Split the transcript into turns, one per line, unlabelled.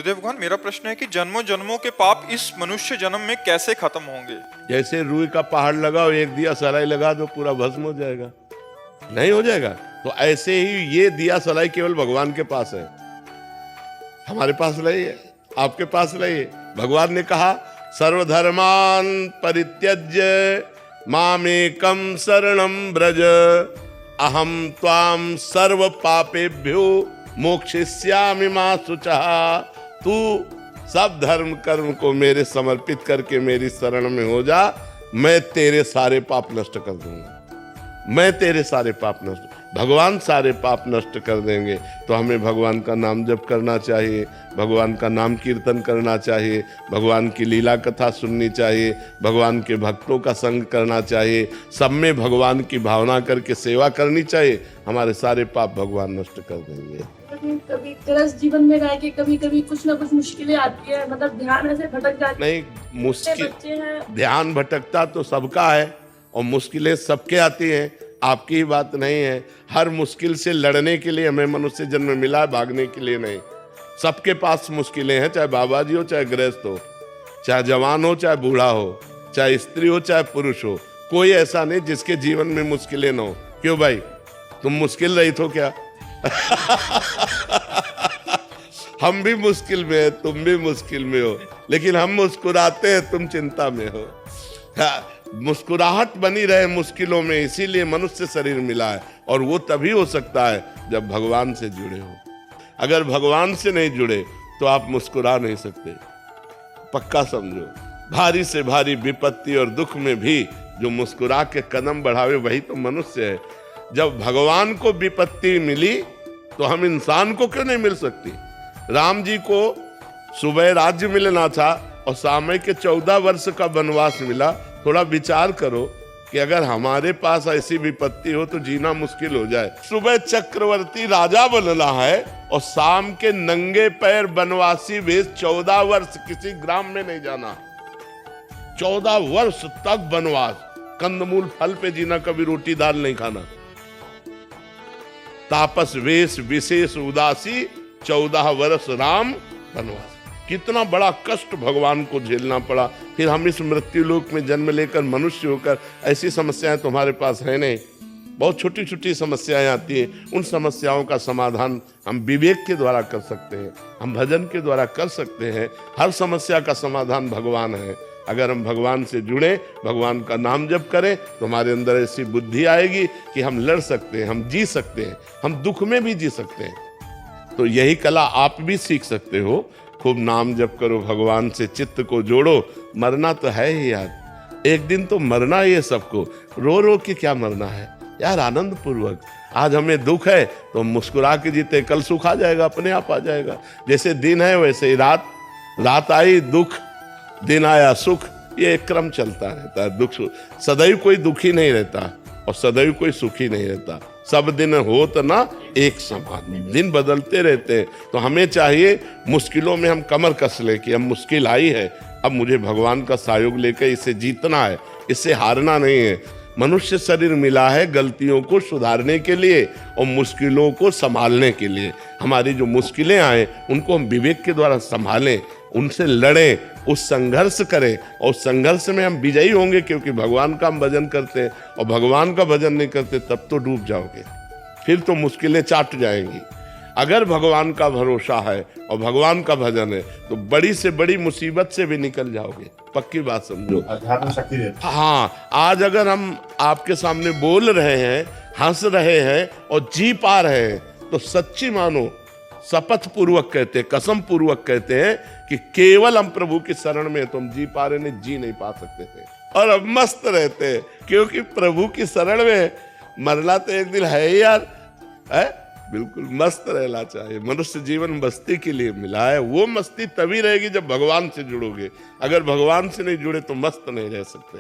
गुरुदेव भगवान, मेरा प्रश्न है कि जन्मों जन्मों के पाप इस मनुष्य जन्म में कैसे खत्म होंगे?
जैसे रुई का पहाड़ लगाओ, एक दिया सलाई लगा दो, पूरा भस्म हो जाएगा? नहीं हो जाएगा। तो ऐसे ही ये दिया सलाई केवल भगवान के पास है, हमारे पास नहीं है, आपके पास नहीं है। भगवान ने कहा सर्वधर्मान परित्यज्य मामेकम शरणम ब्रज अहम त्वाम सर्व पापेभ्यो मोक्षयिष्यामि मा शुचः। तू सब धर्म कर्म को मेरे समर्पित करके मेरी शरण में हो जा, मैं तेरे सारे पाप नष्ट कर दूंगा। मैं तेरे सारे पाप नष्ट, भगवान सारे पाप नष्ट कर देंगे। तो हमें भगवान का नाम जप करना चाहिए, भगवान का नाम कीर्तन करना चाहिए, भगवान की लीला कथा सुननी चाहिए, भगवान के भक्तों का संग करना चाहिए, सब में भगवान की भावना करके सेवा करनी चाहिए। हमारे सारे पाप भगवान नष्ट कर देंगे।
कभी गृहस्थ जीवन में रह के कभी कभी कुछ ना कुछ मुश्किलें आती है, मतलब ध्यान ऐसे भटक जाती है।
नहीं, मुश्किल ध्यान भटकता तो सबका है और मुश्किलें सबके आती हैं, आपकी ही बात नहीं है। हर मुश्किल से लड़ने के लिए हमें मनुष्य जन्म मिला है, भागने के लिए नहीं। सबके पास मुश्किलें हैं, चाहे बाबा जी हो, चाहे गृहस्थ हो, चाहे जवान हो, चाहे बूढ़ा हो, चाहे स्त्री हो, चाहे पुरुष हो। कोई ऐसा नहीं जिसके जीवन में मुश्किलें ना हो। क्यों भाई, तुम मुश्किल रहित हो क्या? हम भी मुश्किल में है, तुम भी मुश्किल में हो, लेकिन हम मुस्कुराते हैं, तुम चिंता में हो। मुस्कुराहट बनी रहे मुश्किलों में, इसीलिए मनुष्य शरीर मिला है। और वो तभी हो सकता है जब भगवान से जुड़े हो। अगर भगवान से नहीं जुड़े तो आप मुस्कुरा नहीं सकते, पक्का समझो। भारी से भारी विपत्ति और दुख में भी जो मुस्कुरा के कदम बढ़ावे वही तो मनुष्य है। जब भगवान को विपत्ति मिली तो हम इंसान को क्यों नहीं मिल सकती? राम जी को सुबह राज्य मिलना था और समय के 14 वर्ष का वनवास मिला। थोड़ा विचार करो कि अगर हमारे पास ऐसी विपत्ति हो तो जीना मुश्किल हो जाए। सुबह चक्रवर्ती राजा बनना है और शाम के नंगे पैर वनवासी वेश 14 वर्ष किसी ग्राम में नहीं जाना। 14 वर्ष तक वनवास, कंदमूल फल पे जीना, कभी रोटी दाल नहीं खाना। तापस वेश विशेष उदासी 14 वर्ष राम वनवास। कितना बड़ा कष्ट भगवान को झेलना पड़ा। फिर हम इस मृत्यु लोक में जन्म लेकर मनुष्य होकर, ऐसी समस्याएं तुम्हारे पास है नहीं। बहुत छोटी छोटी समस्याएं आती हैं, उन समस्याओं का समाधान हम विवेक के द्वारा कर सकते हैं, हम भजन के द्वारा कर सकते हैं। हर समस्या का समाधान भगवान है। अगर हम भगवान से जुड़े, भगवान का नाम जप करें तो हमारे अंदर ऐसी बुद्धि आएगी कि हम लड़ सकते हैं, हम जी सकते हैं, हम दुख में भी जी सकते हैं। तो यही कला आप भी सीख सकते हो। खूब नाम जप करो, भगवान से चित्त को जोड़ो। मरना तो है ही यार, एक दिन तो मरना ही है सबको। रो रो के क्या मरना है यार, आनंद पूर्वक। आज हमें दुख है तो मुस्कुरा के जीते, कल सुख आ जाएगा, अपने आप आ जाएगा। जैसे दिन है वैसे ही रात, रात आई दुख, दिन आया सुख, ये एक क्रम चलता रहता है। दुख सदैव कोई दुखी नहीं रहता और सदैव कोई सुखी नहीं रहता। सब दिन हो तो ना एक समान, दिन बदलते रहते हैं। तो हमें चाहिए मुश्किलों में हम कमर कस ले कि अब मुश्किल आई है, अब मुझे भगवान का सहयोग लेकर इसे जीतना है, इससे हारना नहीं है। मनुष्य शरीर मिला है गलतियों को सुधारने के लिए और मुश्किलों को संभालने के लिए। हमारी जो मुश्किलें आए उनको हम विवेक के द्वारा संभालें, उनसे लड़ें, उस संघर्ष करें और उस संघर्ष में हम विजयी होंगे। क्योंकि भगवान का हम भजन करते हैं और भगवान का भजन नहीं करते तब तो डूब जाओगे, फिर तो मुश्किलें चाट जाएंगी। अगर भगवान का भरोसा है और भगवान का भजन है तो बड़ी से बड़ी मुसीबत से भी निकल जाओगे, पक्की बात समझो।
अध्यात्म शक्ति देता है।
हाँ, आज अगर हम आपके सामने बोल रहे हैं, हंस रहे हैं और जी पा रहे हैं तो सच्ची मानो, शपथ पूर्वक कहते हैं, कसम पूर्वक कहते हैं कि केवल हम प्रभु की शरण में तो हम जी पा रहे, नहीं जी नहीं पा सकते थे। और अब मस्त रहते हैं क्योंकि प्रभु की शरण में मरना तो एक दिन है ही यार, है? बिल्कुल मस्त रहना चाहिए। मनुष्य जीवन मस्ती के लिए मिला है। वो मस्ती तभी रहेगी जब भगवान से जुड़ोगे। अगर भगवान से नहीं जुड़े तो मस्त नहीं रह सकते।